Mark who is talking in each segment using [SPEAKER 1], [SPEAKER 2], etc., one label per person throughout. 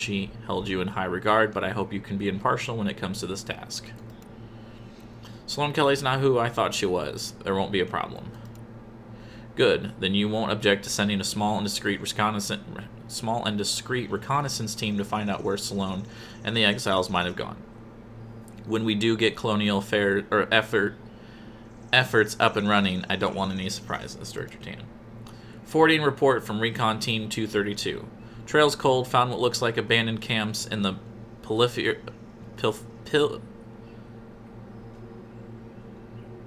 [SPEAKER 1] she held you in high regard, but I hope you can be impartial when it comes to this task. Sloane Kelly's not who I thought she was. There won't be a problem. Good. Then you won't object to sending a small and discreet reconnaissance team to find out where Sloane and the exiles might have gone. When we do get colonial efforts up and running, I don't want any surprises, Director Tan. Forwarding report from Recon Team 232. Trail's cold, found what looks like abandoned camps in the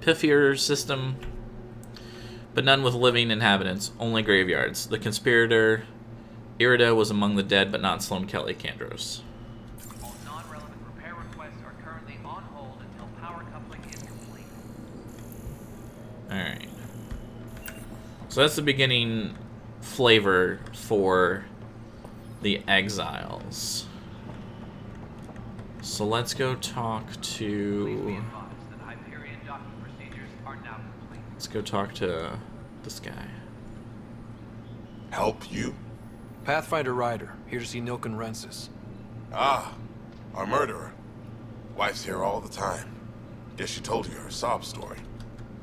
[SPEAKER 1] Piffier system, but none with living inhabitants, only graveyards. The conspirator, Irida, was among the dead, but not Sloane Kelly, Kandros.
[SPEAKER 2] All non-relevant repair requests are currently on hold until power coupling is complete.
[SPEAKER 1] Alright. So that's the beginning flavor for the exiles. So let's go talk to... Let's go talk to this guy.
[SPEAKER 3] Help you?
[SPEAKER 4] Pathfinder Ryder, here to see Nilken Rensis.
[SPEAKER 3] Ah, our murderer. Wife's here all the time. Guess she told you her sob story.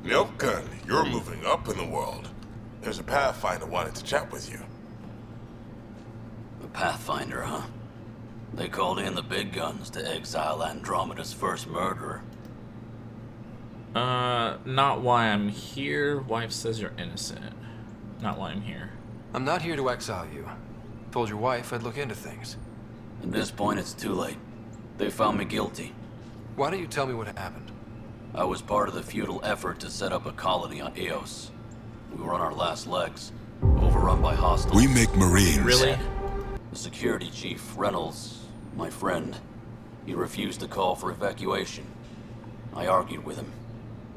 [SPEAKER 3] Nilken, you're moving up in the world. There's a Pathfinder wanted to chat with you.
[SPEAKER 5] The Pathfinder, huh? They called in the big guns to exile Andromeda's first murderer.
[SPEAKER 1] Not why I'm here. Wife says you're innocent. Not why I'm here.
[SPEAKER 4] I'm not here to exile you. Told your wife I'd look into things.
[SPEAKER 5] At this point, it's too late. They found me guilty.
[SPEAKER 4] Why don't you tell me what happened?
[SPEAKER 5] I was part of the futile effort to set up a colony on Eos. We were on our last legs, overrun by hostiles.
[SPEAKER 6] We make Marines.
[SPEAKER 1] Really?
[SPEAKER 5] The security chief, Reynolds, my friend, he refused to call for evacuation. I argued with him.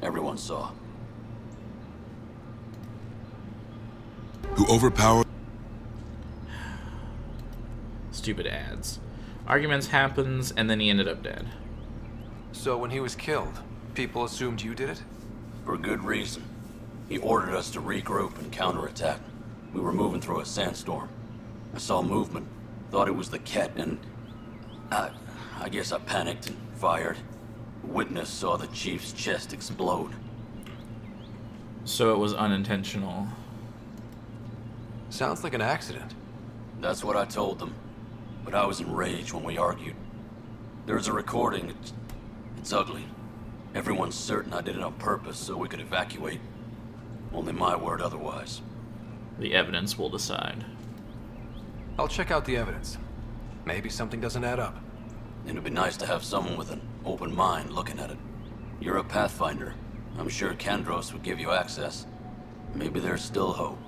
[SPEAKER 5] Everyone saw.
[SPEAKER 6] Who overpowered?
[SPEAKER 1] Stupid ads. Arguments happens, and then he ended up dead.
[SPEAKER 4] So when he was killed, people assumed you did it?
[SPEAKER 5] For good reason. He ordered us to regroup and counterattack. We were moving through a sandstorm. I saw movement, thought it was the Ket, and I guess I panicked and fired. Witness saw the chief's chest explode.
[SPEAKER 1] So it was unintentional.
[SPEAKER 4] Sounds like an accident.
[SPEAKER 5] That's what I told them. But I was enraged when we argued. There's a recording. It's ugly. Everyone's certain I did it on purpose so we could evacuate. Only my word otherwise.
[SPEAKER 1] The evidence will decide.
[SPEAKER 4] I'll check out the evidence. Maybe something doesn't add up.
[SPEAKER 5] It'd be nice to have someone with an open mind looking at it. You're a Pathfinder. I'm sure Kandros would give you access. Maybe there's still hope.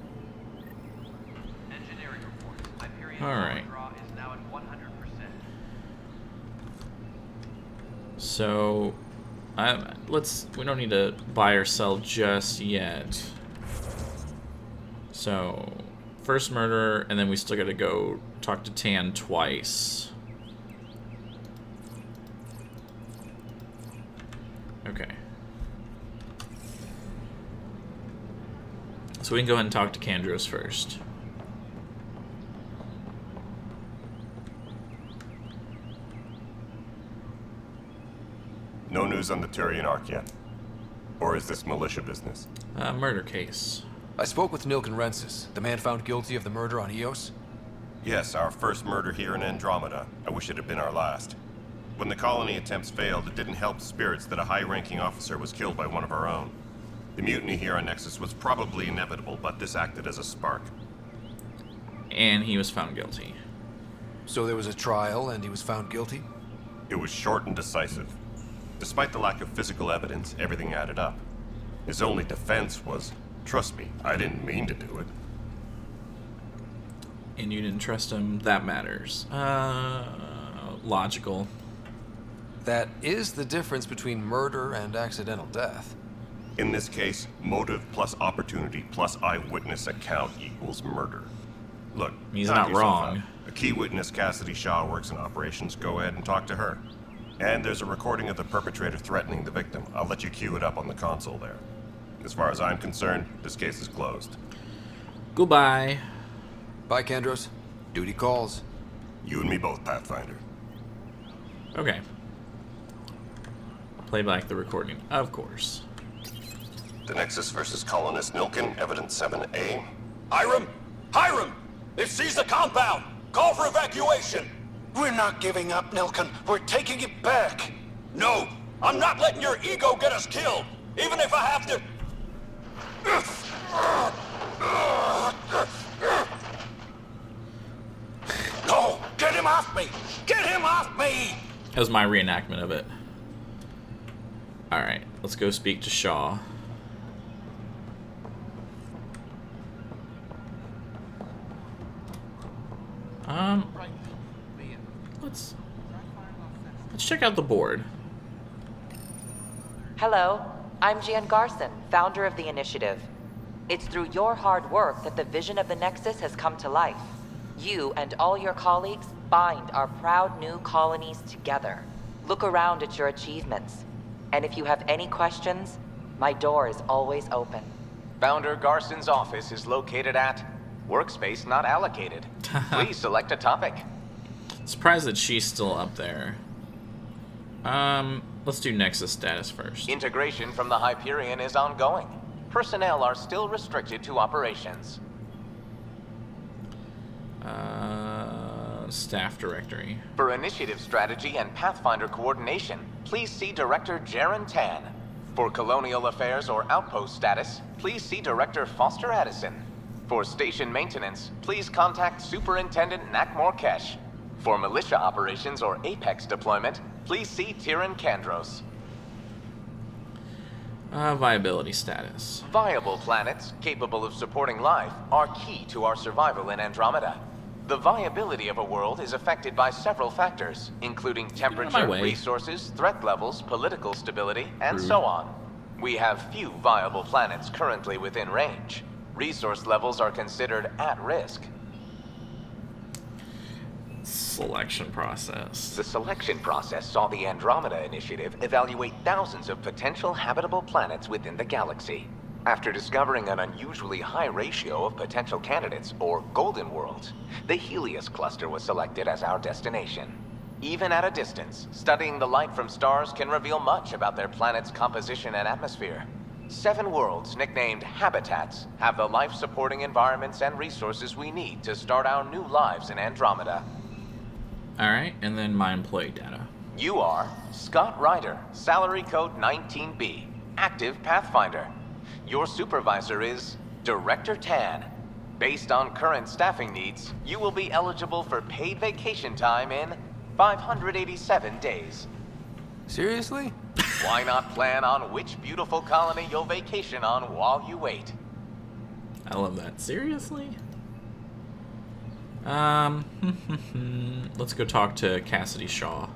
[SPEAKER 2] Engineering report. Hyperion
[SPEAKER 1] Alright.
[SPEAKER 2] draw is now at 100%.
[SPEAKER 1] So, we don't need to buy or sell just yet. So, first murder, and then we still gotta go talk to Tan twice. Okay. So we can go ahead and talk to Kandros first.
[SPEAKER 7] No news on the Turian Ark yet? Or is this militia business?
[SPEAKER 1] Murder case.
[SPEAKER 4] I spoke with Nilken Rensis, the man found guilty of the murder on Eos.
[SPEAKER 7] Yes, our first murder here in Andromeda. I wish it had been our last. When the colony attempts failed, it didn't help spirits that a high-ranking officer was killed by one of our own. The mutiny here on Nexus was probably inevitable, but this acted as a spark.
[SPEAKER 1] And he was found guilty.
[SPEAKER 4] So there was a trial and he was found guilty?
[SPEAKER 7] It was short and decisive. Despite the lack of physical evidence, everything added up. His only defense was, trust me, I didn't mean to do it.
[SPEAKER 1] And you didn't trust him, that matters. Logical.
[SPEAKER 4] That is the difference between murder and accidental death.
[SPEAKER 7] In this case, motive plus opportunity plus eyewitness account equals murder. Look,
[SPEAKER 1] he's
[SPEAKER 7] knock
[SPEAKER 1] not
[SPEAKER 7] yourself
[SPEAKER 1] wrong.
[SPEAKER 7] out. A key witness, Cassidy Shaw, works in operations. Go ahead and talk to her. And there's a recording of the perpetrator threatening the victim. I'll let you cue it up on the console there. As far as I'm concerned, this case is closed.
[SPEAKER 1] Goodbye.
[SPEAKER 4] Bye, Kandros. Duty calls.
[SPEAKER 7] You and me both, Pathfinder.
[SPEAKER 1] Okay. Play back the recording, of course.
[SPEAKER 7] The Nexus versus Colonist Nilkin, Evidence 7A.
[SPEAKER 8] Hiram! Hiram! They've seized the compound! Call for evacuation!
[SPEAKER 9] We're not giving up, Nilkin. We're taking it back.
[SPEAKER 8] No! I'm not letting your ego get us killed! Even if I have to...
[SPEAKER 9] No! Get him off me! Get him off me!
[SPEAKER 1] That was my reenactment of it. Alright, let's go speak to Shaw. Let's check out the board.
[SPEAKER 10] Hello, I'm Jan Garson, founder of the initiative. It's through your hard work that the vision of the Nexus has come to life. You and all your colleagues bind our proud new colonies together. Look around at your achievements. And if you have any questions, my door is always open.
[SPEAKER 11] Founder Garson's office is located at Workspace Not Allocated. Please select a topic.
[SPEAKER 1] Surprised that she's still up there. Let's do Nexus status first.
[SPEAKER 11] Integration from the Hyperion is ongoing. Personnel are still restricted to operations.
[SPEAKER 1] Staff directory.
[SPEAKER 11] For initiative strategy and Pathfinder coordination, please see Director Jaren Tan. For colonial affairs or outpost status, please see Director Foster Addison. For station maintenance, please contact Superintendent Nakmor Kesh. For militia operations or Apex deployment, please see Tyran Kandros.
[SPEAKER 1] Viability status.
[SPEAKER 11] Viable planets capable of supporting life are key to our survival in Andromeda. The viability of a world is affected by several factors, including temperature, resources, threat levels, political stability, and so on. We have few viable planets currently within range. Resource levels are considered at risk.
[SPEAKER 1] Selection process.
[SPEAKER 11] The selection process saw the Andromeda Initiative evaluate thousands of potential habitable planets within the galaxy. After discovering an unusually high ratio of potential candidates, or golden worlds, the Helios cluster was selected as our destination. Even at a distance, studying the light from stars can reveal much about their planet's composition and atmosphere. 7 worlds, nicknamed habitats, have the life-supporting environments and resources we need to start our new lives in Andromeda.
[SPEAKER 1] Alright, and then my employee data.
[SPEAKER 11] You are Scott Ryder, salary code 19B, active Pathfinder. Your supervisor is Director Tan. Based on current staffing needs, you will be eligible for paid vacation time in 587 days.
[SPEAKER 4] Seriously?
[SPEAKER 11] Why not plan on which beautiful colony you'll vacation on while you wait?
[SPEAKER 1] I love that. Seriously? Let's go talk to Cassidy Shaw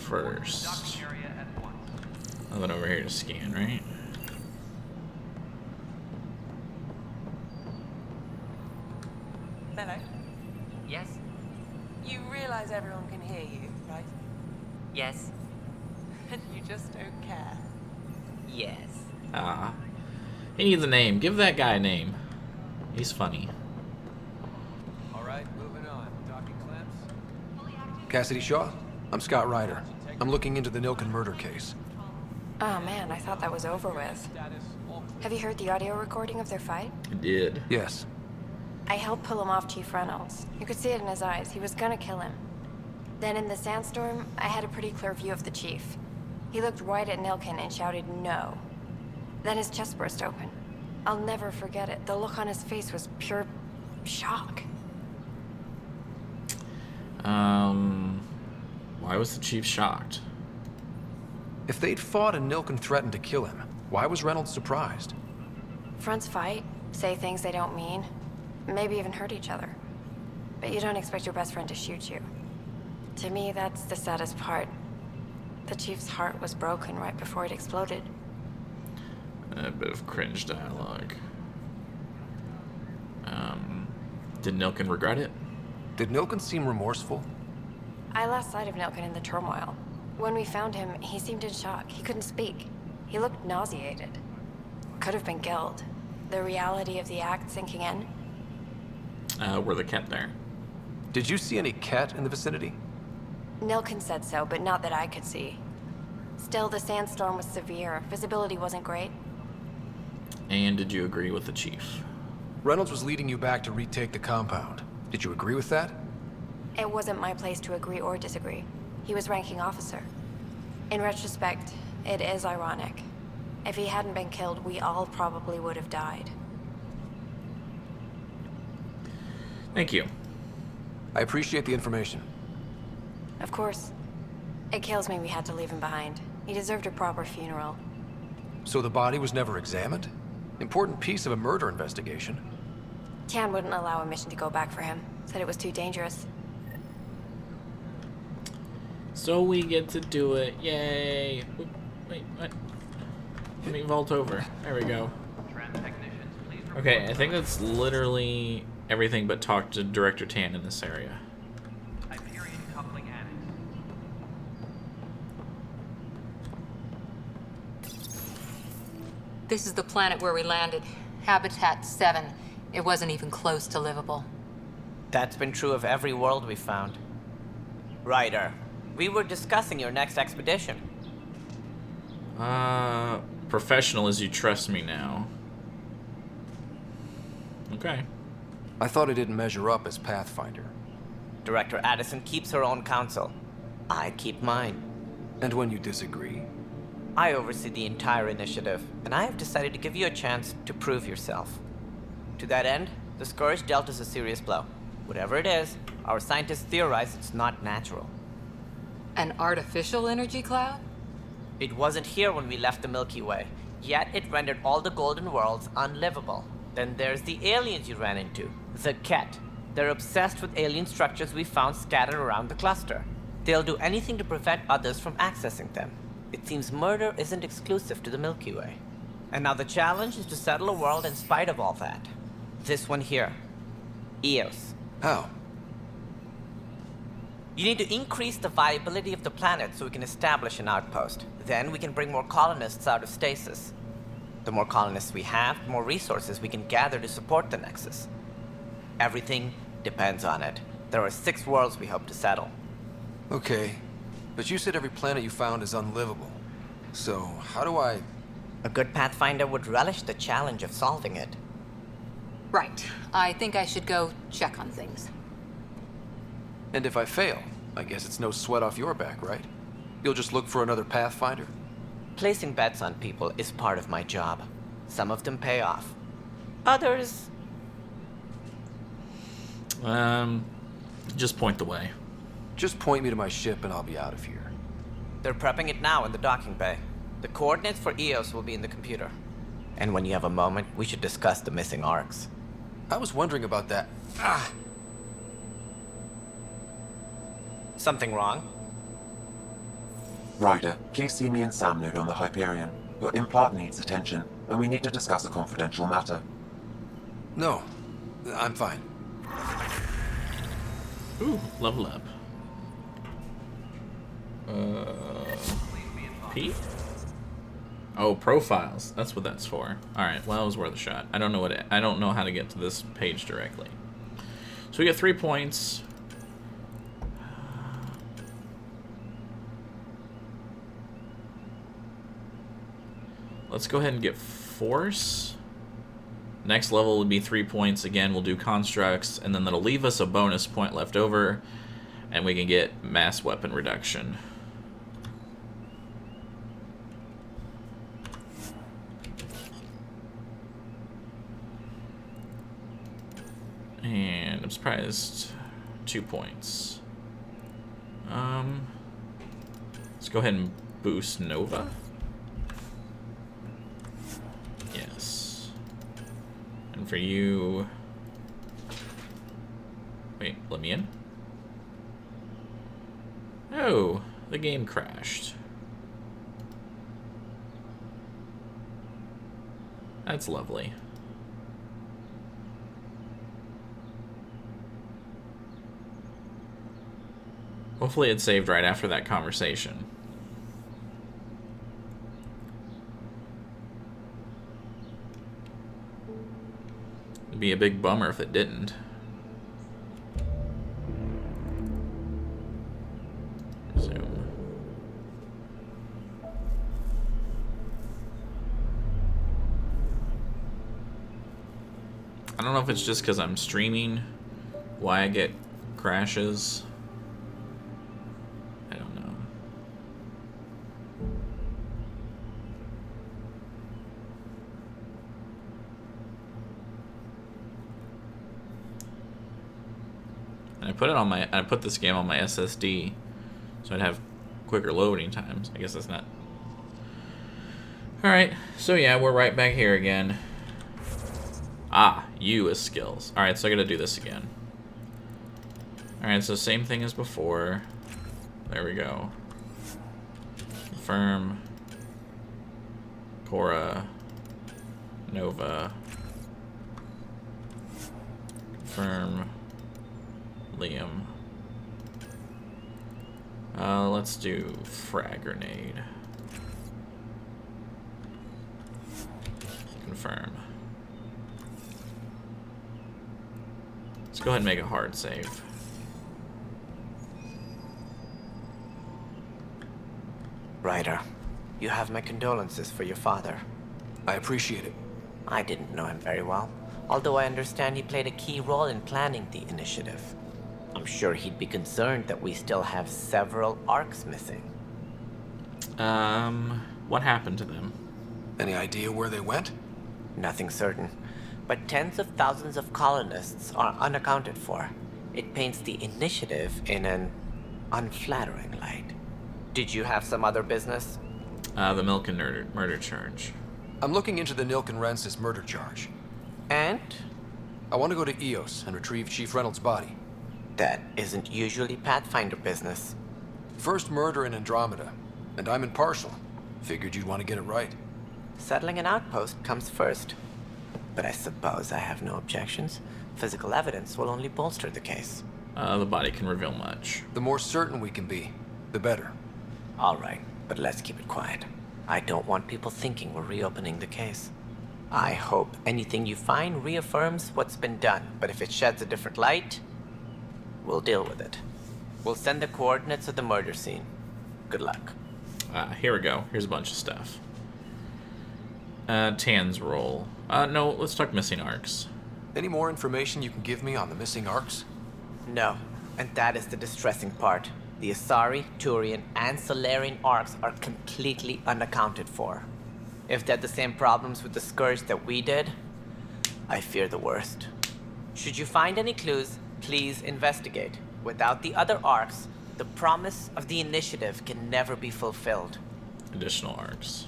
[SPEAKER 1] first. I went over here to scan, right?
[SPEAKER 12] Hello.
[SPEAKER 10] Yes?
[SPEAKER 12] You realize everyone can hear you, right?
[SPEAKER 10] Yes.
[SPEAKER 12] And you just don't care.
[SPEAKER 10] Yes.
[SPEAKER 1] He needs a name. Give that guy a name. He's funny.
[SPEAKER 4] Alright, moving on. Docking clamps. Cassidy Shaw? I'm Scott Ryder. I'm looking into the Nilkin murder case.
[SPEAKER 13] Oh man, I thought that was over with. Have you heard the audio recording of their fight?
[SPEAKER 1] I did.
[SPEAKER 4] Yes.
[SPEAKER 13] I helped pull him off Chief Reynolds. You could see it in his eyes. He was gonna kill him. Then in the sandstorm, I had a pretty clear view of the Chief. He looked right at Nilkin and shouted no. Then his chest burst open. I'll never forget it. The look on his face was pure shock.
[SPEAKER 1] Why was the Chief shocked?
[SPEAKER 4] If they'd fought and Nilkin threatened to kill him, why was Reynolds surprised?
[SPEAKER 13] Fronts fight, say things they don't mean, maybe even hurt each other. But you don't expect your best friend to shoot you. To me, that's the saddest part. The Chief's heart was broken right before it exploded.
[SPEAKER 1] A bit of cringe dialogue. Did Nilkin regret it?
[SPEAKER 4] Did Nilkin seem remorseful?
[SPEAKER 13] I lost sight of Nilkin in the turmoil. When we found him, he seemed in shock. He couldn't speak. He looked nauseated. Could have been guilt. The reality of the act sinking in.
[SPEAKER 1] Were they kept there?
[SPEAKER 4] Did you see any cat in the vicinity?
[SPEAKER 13] Nilkin said so, but not that I could see. Still, the sandstorm was severe. Visibility wasn't great.
[SPEAKER 1] And did you agree with the chief?
[SPEAKER 4] Reynolds was leading you back to retake the compound. Did you agree with that?
[SPEAKER 13] It wasn't my place to agree or disagree. He was ranking officer. In retrospect, it is ironic. If he hadn't been killed, we all probably would have died.
[SPEAKER 1] Thank you.
[SPEAKER 4] I appreciate the information.
[SPEAKER 13] Of course. It kills me we had to leave him behind. He deserved a proper funeral.
[SPEAKER 4] So the body was never examined? Important piece of a murder investigation.
[SPEAKER 13] Tian wouldn't allow a mission to go back for him. Said it was too dangerous.
[SPEAKER 1] So we get to do it. Yay. Oop, wait, what? Let me vault over. There we go. Okay, I think that's literally everything but talk to Director Tan in this area.
[SPEAKER 2] Hyperion coupling annex.
[SPEAKER 14] This is the planet where we landed. Habitat 7. It wasn't even close to livable.
[SPEAKER 15] That's been true of every world we found. Ryder, we were discussing your next expedition.
[SPEAKER 1] Professional as you trust me now. Okay.
[SPEAKER 4] I thought I didn't measure up as Pathfinder.
[SPEAKER 15] Director Addison keeps her own counsel. I keep mine.
[SPEAKER 4] And when you disagree?
[SPEAKER 15] I oversee the entire initiative, and I have decided to give you a chance to prove yourself. To that end, the Scourge dealt us a serious blow. Whatever it is, our scientists theorize it's not natural.
[SPEAKER 14] An artificial energy cloud?
[SPEAKER 15] It wasn't here when we left the Milky Way, yet it rendered all the golden worlds unlivable. Then there's the aliens you ran into, the Ket. They're obsessed with alien structures we found scattered around the cluster. They'll do anything to prevent others from accessing them. It seems murder isn't exclusive to the Milky Way. And now the challenge is to settle a world in spite of all that. This one here. Eos.
[SPEAKER 4] How?
[SPEAKER 15] You need to increase the viability of the planet so we can establish an outpost. Then we can bring more colonists out of stasis. The more colonists we have, the more resources we can gather to support the Nexus. Everything depends on it. There are 6 worlds we hope to settle.
[SPEAKER 4] Okay, but you said every planet you found is unlivable. So, how do I...
[SPEAKER 15] A good Pathfinder would relish the challenge of solving it.
[SPEAKER 14] Right. I think I should go check on things.
[SPEAKER 4] And if I fail, I guess it's no sweat off your back, right? You'll just look for another Pathfinder?
[SPEAKER 15] Placing bets on people is part of my job. Some of them pay off. Others...
[SPEAKER 1] Just point the way.
[SPEAKER 4] Just point me to my ship and I'll be out of here.
[SPEAKER 15] They're prepping it now in the docking bay. The coordinates for Eos will be in the computer. And when you have a moment, we should discuss the missing arcs.
[SPEAKER 4] I was wondering about that.
[SPEAKER 15] Something wrong?
[SPEAKER 16] Ryder, please see me and Sam node on the Hyperion. Your implant needs attention, and we need to discuss a confidential matter.
[SPEAKER 4] No, I'm fine.
[SPEAKER 1] Ooh, level up. P? Oh, profiles. That's what that's for. All right. Well, it was worth a shot. I don't know how to get to this page directly. So we get 3 points. Let's go ahead and get force. Next level would be 3 points. Again, we'll do constructs, and then that'll leave us a bonus point left over, and we can get mass weapon reduction. And I'm surprised 2 points. Let's go ahead and boost Nova. Yes. And for you... Wait, let me in? Oh, the game crashed. That's lovely. Hopefully it saved right after that conversation. It'd be a big bummer if it didn't. I don't know if it's just because I'm streaming why I get crashes. I don't know. And I put this game on my SSD so I'd have quicker loading times. I guess that's not. Alright, so yeah, we're right back here again. Ah, U is skills. Alright, so I gotta do this again. Alright, so same thing as before. There we go. Confirm. Cora. Nova. Confirm. Liam. Let's do frag grenade. Confirm. Let's go ahead and make a hard save.
[SPEAKER 15] Ryder, you have my condolences for your father.
[SPEAKER 4] I appreciate it.
[SPEAKER 15] I didn't know him very well, although I understand he played a key role in planning the initiative. I'm sure he'd be concerned that we still have several arcs missing.
[SPEAKER 1] What happened to them?
[SPEAKER 4] Any idea where they went?
[SPEAKER 15] Nothing certain, but tens of thousands of colonists are unaccounted for. It paints the initiative in an unflattering light. Did you have some other business?
[SPEAKER 1] The Milken murder charge.
[SPEAKER 4] I'm looking into the Nilken Rensis murder charge.
[SPEAKER 15] And?
[SPEAKER 4] I want to go to EOS and retrieve Chief Reynolds' body.
[SPEAKER 15] That isn't usually Pathfinder business.
[SPEAKER 4] First murder in Andromeda, and I'm impartial. Figured you'd want to get it right.
[SPEAKER 15] Settling an outpost comes first. But I suppose I have no objections. Physical evidence will only bolster the case.
[SPEAKER 1] The body can reveal much.
[SPEAKER 4] The more certain we can be, the better.
[SPEAKER 15] All right, but let's keep it quiet. I don't want people thinking we're reopening the case. I hope anything you find reaffirms what's been done, but if it sheds a different light, we'll deal with it. We'll send the coordinates of the murder scene. Good luck.
[SPEAKER 1] Here we go. Here's a bunch of stuff. Tan's role. No, let's talk missing arcs.
[SPEAKER 4] Any more information you can give me on the missing arcs?
[SPEAKER 15] No, and that is the distressing part. The Asari, Turian, and Solarian arcs are completely unaccounted for. If they had the same problems with the Scourge that we did, I fear the worst. Should you find any clues, please investigate. Without the other arcs, the promise of the initiative can never be fulfilled.
[SPEAKER 1] Additional arcs.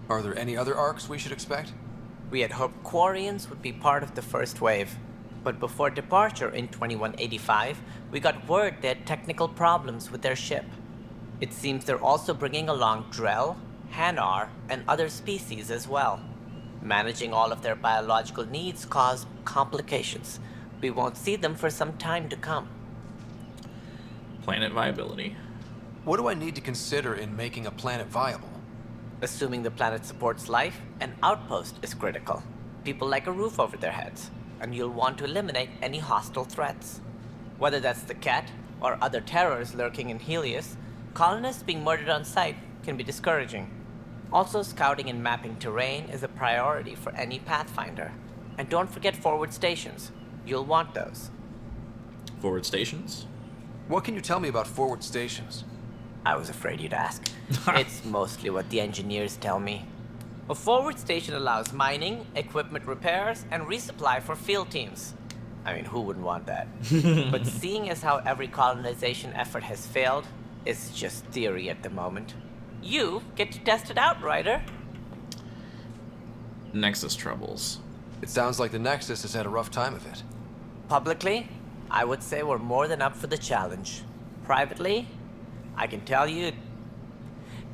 [SPEAKER 4] Are there any other arcs we should expect?
[SPEAKER 15] We had hoped Quarians would be part of the first wave, but before departure in 2185, we got word they had technical problems with their ship. It seems they're also bringing along Drell, Hanar, and other species as well. Managing all of their biological needs caused complications. We won't see them for some time to come.
[SPEAKER 1] Planet viability.
[SPEAKER 4] What do I need to consider in making a planet viable?
[SPEAKER 15] Assuming the planet supports life, an outpost is critical. People like a roof over their heads, and you'll want to eliminate any hostile threats. Whether that's the Cat or other terrors lurking in Helios, colonists being murdered on sight can be discouraging. Also, scouting and mapping terrain is a priority for any Pathfinder. And don't forget forward stations. You'll want those.
[SPEAKER 1] Forward stations?
[SPEAKER 4] What can you tell me about forward stations?
[SPEAKER 15] I was afraid you'd ask. It's mostly what the engineers tell me. A forward station allows mining, equipment repairs, and resupply for field teams. I mean, who wouldn't want that? But seeing as how every colonization effort has failed, it's just theory at the moment. You get to test it out, Ryder.
[SPEAKER 1] Nexus troubles.
[SPEAKER 4] It sounds like the Nexus has had a rough time of it.
[SPEAKER 15] Publicly, I would say we're more than up for the challenge. Privately, I can tell you,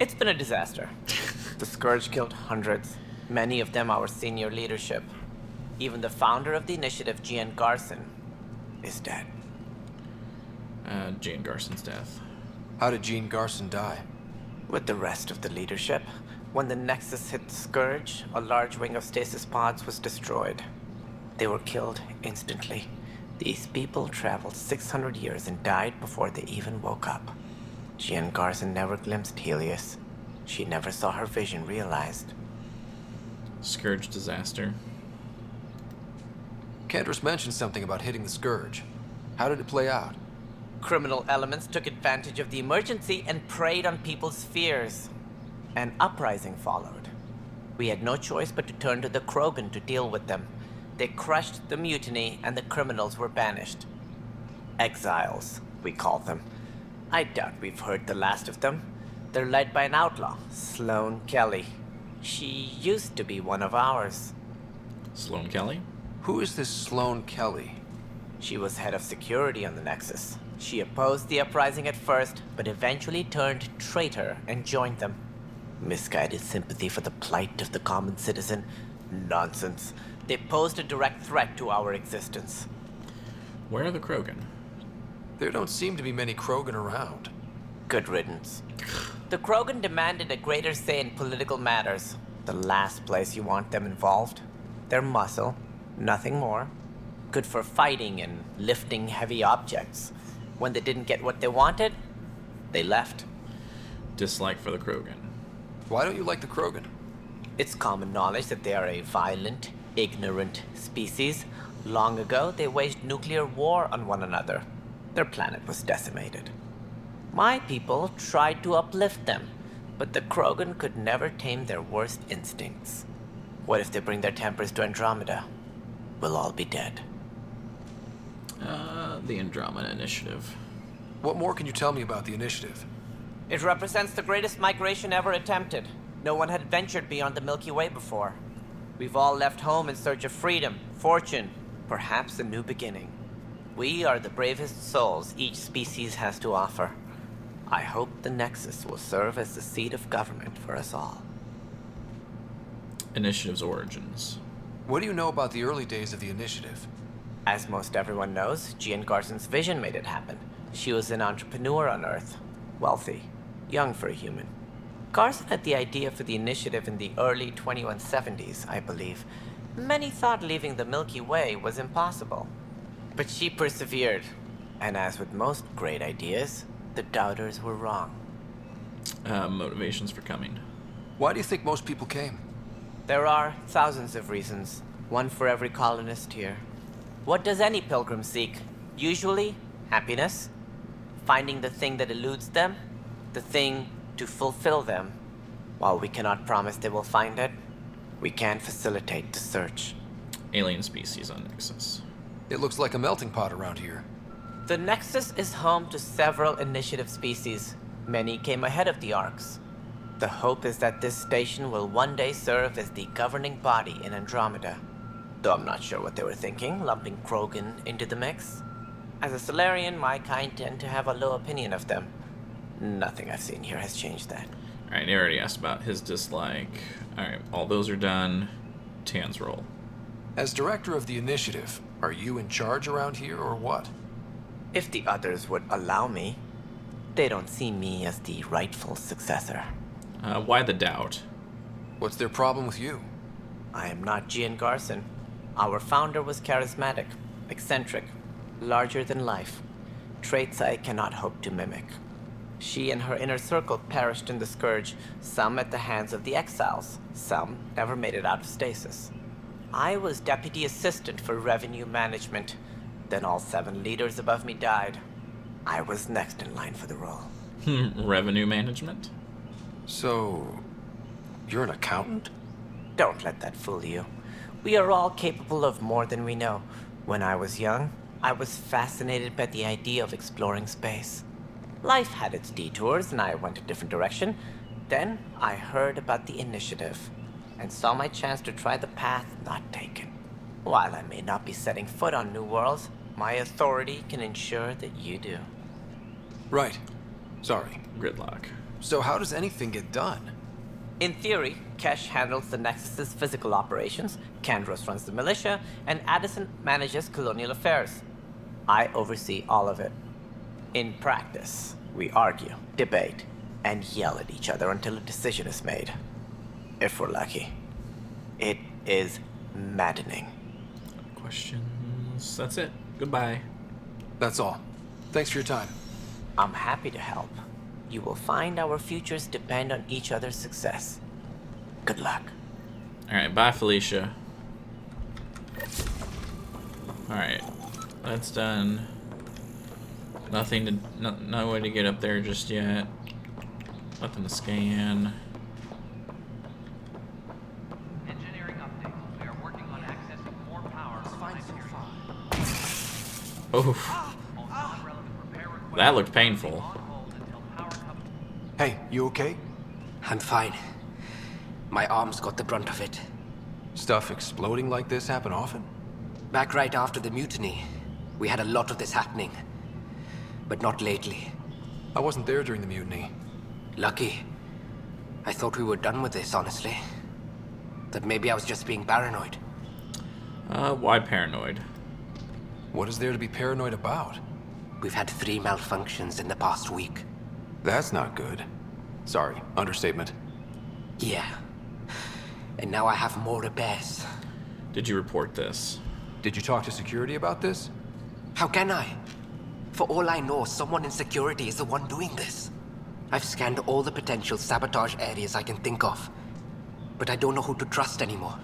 [SPEAKER 15] it's been a disaster. The Scourge killed hundreds, many of them our senior leadership. Even the founder of the initiative, Gian Garson, is dead.
[SPEAKER 1] Gian Garson's death.
[SPEAKER 4] How did Gian Garson die?
[SPEAKER 15] With the rest of the leadership. When the Nexus hit the Scourge, a large wing of stasis pods was destroyed. They were killed instantly. These people traveled 600 years and died before they even woke up. Gian Garson never glimpsed Helios. She never saw her vision realized.
[SPEAKER 1] Scourge disaster.
[SPEAKER 4] Candace mentioned something about hitting the Scourge. How did it play out?
[SPEAKER 15] Criminal elements took advantage of the emergency and preyed on people's fears. An uprising followed. We had no choice but to turn to the Krogan to deal with them. They crushed the mutiny and the criminals were banished. Exiles, we call them. I doubt we've heard the last of them. They're led by an outlaw, Sloane Kelly. She used to be one of ours.
[SPEAKER 1] Sloane Kelly?
[SPEAKER 4] Who is this Sloane Kelly?
[SPEAKER 15] She was head of security on the Nexus. She opposed the uprising at first, but eventually turned traitor and joined them. Misguided sympathy for the plight of the common citizen? Nonsense. They posed a direct threat to our existence.
[SPEAKER 1] Where are the Krogan?
[SPEAKER 4] There don't seem to be many Krogan around.
[SPEAKER 15] Good riddance. The Krogan demanded a greater say in political matters. The last place you want them involved. They're muscle, nothing more. Good for fighting and lifting heavy objects. When they didn't get what they wanted, they left.
[SPEAKER 1] Dislike for the Krogan.
[SPEAKER 4] Why don't you like the Krogan?
[SPEAKER 15] It's common knowledge that they are a violent, ignorant species. Long ago, they waged nuclear war on one another. Their planet was decimated. My people tried to uplift them, but the Krogan could never tame their worst instincts. What if they bring their tempers to Andromeda? We'll all be dead.
[SPEAKER 1] The Andromeda Initiative.
[SPEAKER 4] What more can you tell me about the Initiative?
[SPEAKER 15] It represents the greatest migration ever attempted. No one had ventured beyond the Milky Way before. We've all left home in search of freedom, fortune, perhaps a new beginning. We are the bravest souls each species has to offer. I hope the Nexus will serve as the seat of government for us all.
[SPEAKER 1] Initiative's origins.
[SPEAKER 4] What do you know about the early days of the Initiative?
[SPEAKER 15] As most everyone knows, Jean Garson's vision made it happen. She was an entrepreneur on Earth. Wealthy. Young for a human. Garson had the idea for the initiative in the early 2170s, I believe. Many thought leaving the Milky Way was impossible. But she persevered. And as with most great ideas, the doubters were wrong.
[SPEAKER 1] Motivations for coming.
[SPEAKER 4] Why do you think most people came?
[SPEAKER 15] There are thousands of reasons. One for every colonist here. What does any pilgrim seek? Usually, happiness. Finding the thing that eludes them. The thing to fulfill them. While we cannot promise they will find it, we can facilitate the search.
[SPEAKER 1] Alien species on Nexus.
[SPEAKER 4] It looks like a melting pot around here.
[SPEAKER 15] The Nexus is home to several initiative species. Many came ahead of the Arks. The hope is that this station will one day serve as the governing body in Andromeda. Though I'm not sure what they were thinking, lumping Krogan into the mix. As a Solarian, my kind tend to have a low opinion of them. Nothing I've seen here has changed that.
[SPEAKER 1] Alright, he already asked about his dislike. Alright, all those are done. Tan's roll.
[SPEAKER 4] As director of the Initiative, are you in charge around here or what?
[SPEAKER 15] If the others would allow me. They don't see me as the rightful successor.
[SPEAKER 1] Why the doubt?
[SPEAKER 4] What's their problem with you?
[SPEAKER 15] I am not Jean Garson. Our founder was charismatic, eccentric, larger than life. Traits I cannot hope to mimic. She and her inner circle perished in the Scourge, some at the hands of the Exiles, some never made it out of stasis. I was deputy assistant for revenue management. Then all 7 leaders above me died. I was next in line for the role.
[SPEAKER 1] Revenue management?
[SPEAKER 4] So, you're an accountant?
[SPEAKER 15] Don't let that fool you. We are all capable of more than we know. When I was young, I was fascinated by the idea of exploring space. Life had its detours, and I went a different direction. Then I heard about the Initiative, and saw my chance to try the path not taken. While I may not be setting foot on new worlds, my authority can ensure that you do.
[SPEAKER 4] Right. Sorry.
[SPEAKER 1] Gridlock.
[SPEAKER 4] So how does anything get done?
[SPEAKER 15] In theory, Kesh handles the Nexus's physical operations, Kandros runs the militia, and Addison manages colonial affairs. I oversee all of it. In practice, we argue, debate, and yell at each other until a decision is made. If we're lucky. It is maddening.
[SPEAKER 1] Questions? That's it. Goodbye.
[SPEAKER 4] That's all. Thanks for your time.
[SPEAKER 15] I'm happy to help. You will find our futures depend on each other's success. Good luck.
[SPEAKER 1] Alright, bye, Felicia. Alright. That's done. Nothing to... No way to get up there just yet. Nothing to scan.
[SPEAKER 2] Engineering updates. We are working on access to more power from
[SPEAKER 1] Oh. That looked painful.
[SPEAKER 4] Hey, you okay?
[SPEAKER 17] I'm fine. My arms got the brunt of it.
[SPEAKER 4] Stuff exploding like this happen often?
[SPEAKER 17] Back right after the mutiny, we had a lot of this happening. But not lately.
[SPEAKER 4] I wasn't there during the mutiny.
[SPEAKER 17] Lucky. I thought we were done with this, honestly. That maybe I was just being paranoid.
[SPEAKER 1] Why paranoid?
[SPEAKER 4] What is there to be paranoid about?
[SPEAKER 17] We've had 3 malfunctions in the past week.
[SPEAKER 4] That's not good. Sorry, understatement.
[SPEAKER 17] Yeah. And now I have more repairs.
[SPEAKER 1] Did you report this?
[SPEAKER 4] Did you talk to security about this?
[SPEAKER 17] How can I? For all I know, someone in security is the one doing this. I've scanned all the potential sabotage areas I can think of. But I don't know who to trust anymore.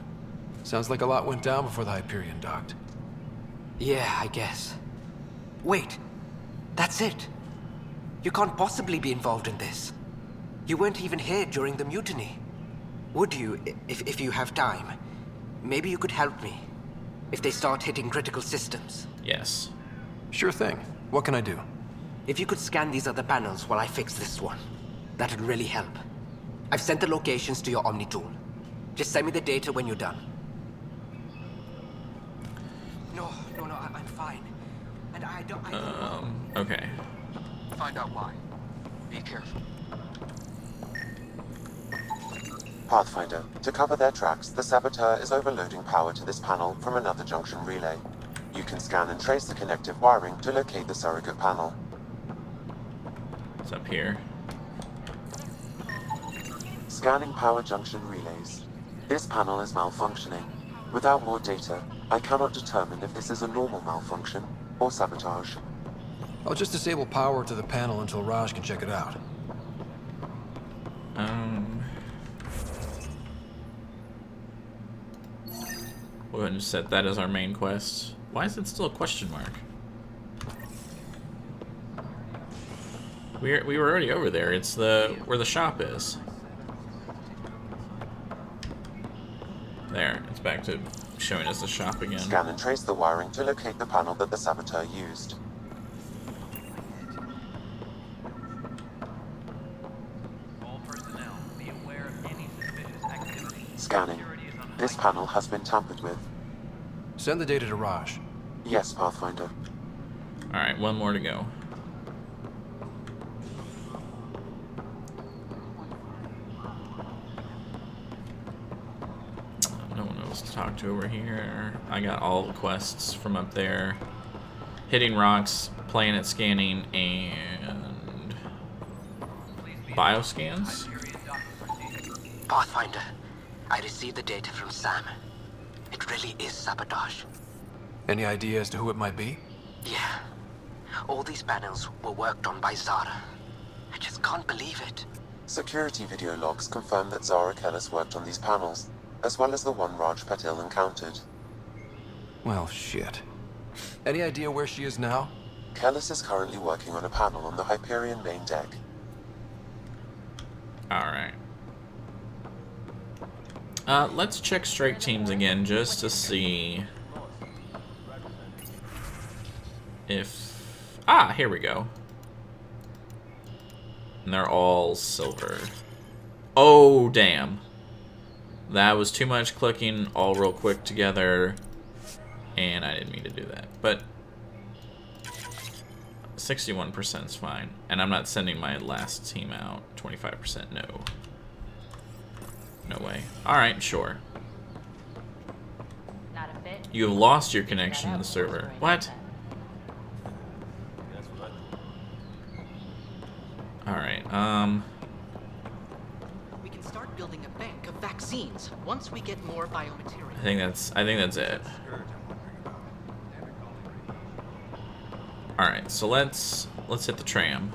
[SPEAKER 4] Sounds like a lot went down before the Hyperion docked.
[SPEAKER 17] Yeah, I guess. Wait. That's it. You can't possibly be involved in this. You weren't even here during the mutiny. Would you, if you have time? Maybe you could help me. If they start hitting critical systems.
[SPEAKER 1] Yes.
[SPEAKER 4] Sure thing. What can I do?
[SPEAKER 17] If you could scan these other panels while I fix this one, that'd really help. I've sent the locations to your Omni tool. Just send me the data when you're done. No, I'm fine. And I don't...
[SPEAKER 1] Okay.
[SPEAKER 17] Find out why. Be careful.
[SPEAKER 16] Pathfinder, to cover their tracks, the Saboteur is overloading power to this panel from another junction relay. You can scan and trace the connective wiring to locate the surrogate panel.
[SPEAKER 1] It's up here.
[SPEAKER 16] Scanning power junction relays. This panel is malfunctioning. Without more data, I cannot determine if this is a normal malfunction or sabotage.
[SPEAKER 4] I'll just disable power to the panel until Raj can check it out.
[SPEAKER 1] We'll go ahead and set that as our main quest. Why is it still a question mark? We were already over there. It's where the shop is. There, it's back to showing us the shop again.
[SPEAKER 16] Scan and trace the wiring to locate the panel that the Saboteur used.
[SPEAKER 2] All personnel, be aware of any suspicious activity.
[SPEAKER 16] Scanning. This panel has been tampered with.
[SPEAKER 4] Send the data to Raj.
[SPEAKER 16] Yes, Pathfinder.
[SPEAKER 1] Alright, one more to go. No one else to talk to over here. I got all the quests from up there. Hitting rocks, planet scanning, and bioscans?
[SPEAKER 17] Pathfinder, I received the data from Sam. It really is sabotage.
[SPEAKER 4] Any idea as to who it might be?
[SPEAKER 17] Yeah. All these panels were worked on by Zara. I just can't believe it.
[SPEAKER 16] Security video logs confirm that Zara Kellis worked on these panels, as well as the one Raj Patil encountered.
[SPEAKER 4] Well, shit. Any idea where she is now?
[SPEAKER 16] Kellis is currently working on a panel on the Hyperion main deck.
[SPEAKER 1] Alright. Let's check strike teams again just to see if... Ah, here we go. And they're all silver. Oh, damn. That was too much clicking all real quick together. And I didn't mean to do that. But 61% is fine. And I'm not sending my last team out. 25% no. No way. Alright, sure. You have lost your connection to the server. What? Alright,
[SPEAKER 18] We can start building a bank of vaccines once we get more biomaterial.
[SPEAKER 1] I think that's it. Alright, so let's hit the tram.